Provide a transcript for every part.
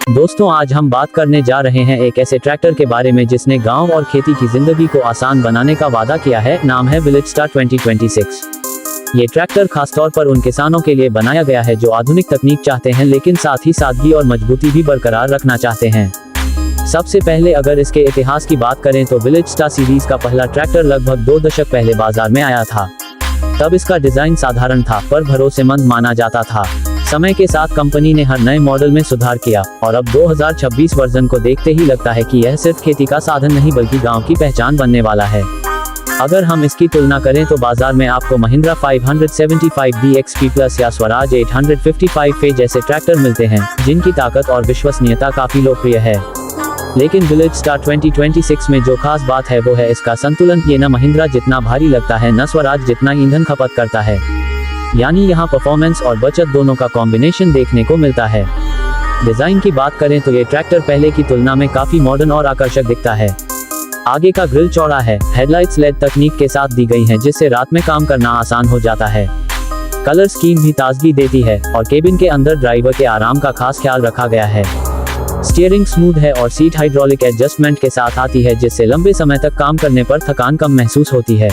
दोस्तों आज हम बात करने जा रहे हैं एक ऐसे ट्रैक्टर के बारे में जिसने गांव और खेती की जिंदगी को आसान बनाने का वादा किया है। नाम है विलेज स्टार 2026। ये ट्रैक्टर खासतौर पर उन किसानों के लिए बनाया गया है जो आधुनिक तकनीक चाहते हैं लेकिन साथ ही सादगी और मजबूती भी बरकरार रखना चाहते हैं। सबसे पहले अगर इसके इतिहास की बात करें तो विलेज स्टार सीरीज का पहला ट्रैक्टर लगभग 2 दशक पहले बाजार में आया था। तब इसका डिजाइन साधारण था पर भरोसेमंद माना जाता था। समय के साथ कंपनी ने हर नए मॉडल में सुधार किया और अब 2026 वर्जन को देखते ही लगता है कि यह सिर्फ खेती का साधन नहीं बल्कि गांव की पहचान बनने वाला है। अगर हम इसकी तुलना करें तो बाजार में आपको महिंद्रा 575D XP प्लस या स्वराज 855 जैसे ट्रैक्टर मिलते हैं जिनकी ताकत और विश्वसनीयता काफी लोकप्रिय है। लेकिन विलेज स्टार 2026 में जो खास बात है वो है इसका संतुलन। ये न महिंद्रा जितना भारी लगता है न स्वराज जितना ईंधन खपत करता है, यानी यहाँ परफॉर्मेंस और बचत दोनों का कॉम्बिनेशन देखने को मिलता है। डिजाइन की बात करें तो ये ट्रैक्टर पहले की तुलना में काफी मॉडर्न और आकर्षक दिखता है। आगे का ग्रिल चौड़ा है, हेडलाइट्स LED तकनीक के साथ दी गई हैं जिससे रात में काम करना आसान हो जाता है। कलर स्कीम भी ताजगी देती है और केबिन के अंदर ड्राइवर के आराम का खास ख्याल रखा गया है। स्टीयरिंग स्मूथ है और सीट हाइड्रोलिक एडजस्टमेंट के साथ आती है जिससे लंबे समय तक काम करने पर थकान कम महसूस होती है।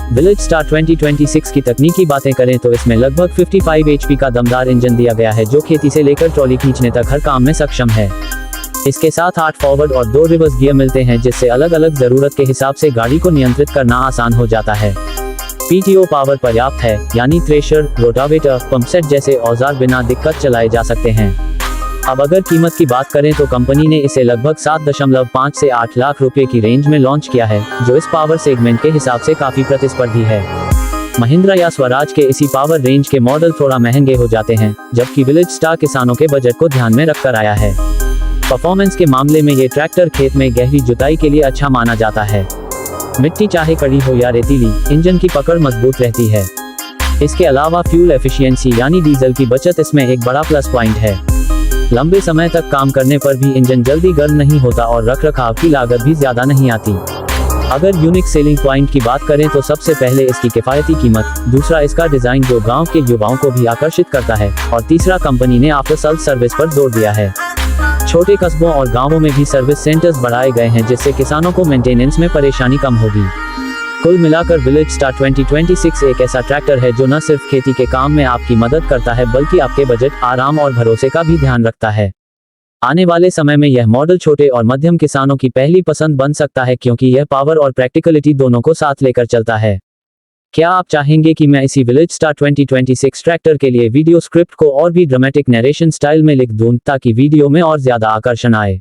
विलेज स्टार 2026 की तकनीकी बातें करें तो इसमें लगभग 55 HP का दमदार इंजन दिया गया है जो खेती से लेकर ट्रॉली खींचने तक हर काम में सक्षम है। इसके साथ 8 फॉरवर्ड और 2 रिवर्स गियर मिलते हैं जिससे अलग अलग जरूरत के हिसाब से गाड़ी को नियंत्रित करना आसान हो जाता है। PTO पावर पर्याप्त है, यानी थ्रेशर, रोटावेटर, पंपसेट जैसे औजार बिना दिक्कत चलाए जा सकते हैं। अब अगर कीमत की बात करें तो कंपनी ने इसे लगभग 7.5 से 8 लाख रुपए की रेंज में लॉन्च किया है जो इस पावर सेगमेंट के हिसाब से काफी प्रतिस्पर्धी है। महिंद्रा या स्वराज के इसी पावर रेंज के मॉडल थोड़ा महंगे हो जाते हैं, जबकि विलेज स्टार किसानों के बजट को ध्यान में रखकर आया है। परफॉर्मेंस के मामले में ये ट्रैक्टर खेत में गहरी जुताई के लिए अच्छा माना जाता है। मिट्टी चाहे कड़ी हो या रेतीली, इंजन की पकड़ मजबूत रहती है। इसके अलावा फ्यूल एफिशिएंसी यानी डीजल की बचत इसमें एक बड़ा प्लस पॉइंट है। लंबे समय तक काम करने पर भी इंजन जल्दी गर्म नहीं होता और रखरखाव की लागत भी ज्यादा नहीं आती। अगर यूनिक सेलिंग पॉइंट की बात करें तो सबसे पहले इसकी किफायती कीमत, दूसरा इसका डिजाइन जो गांव के युवाओं को भी आकर्षित करता है और तीसरा कंपनी ने आफ्टर सेल्स सर्विस पर जोर दिया है। छोटे कस्बों और गाँवों में भी सर्विस सेंटर्स बढ़ाए गए हैं जिससे किसानों को मेंटेनेंस में परेशानी कम होगी। कुल मिलाकर विलेज स्टार 2026 एक ऐसा ट्रैक्टर है जो न सिर्फ खेती के काम में आपकी मदद करता है बल्कि आपके बजट, आराम और भरोसे का भी ध्यान रखता है। आने वाले समय में यह मॉडल छोटे और मध्यम किसानों की पहली पसंद बन सकता है क्योंकि यह पावर और प्रैक्टिकलिटी दोनों को साथ लेकर चलता है। क्या आप चाहेंगे कि मैं इसी विलेज स्टार 2026 ट्रैक्टर के लिए वीडियो स्क्रिप्ट को और भी ड्रामेटिक नरेशन स्टाइल में लिख दूं ताकि वीडियो में और ज्यादा आकर्षण आए?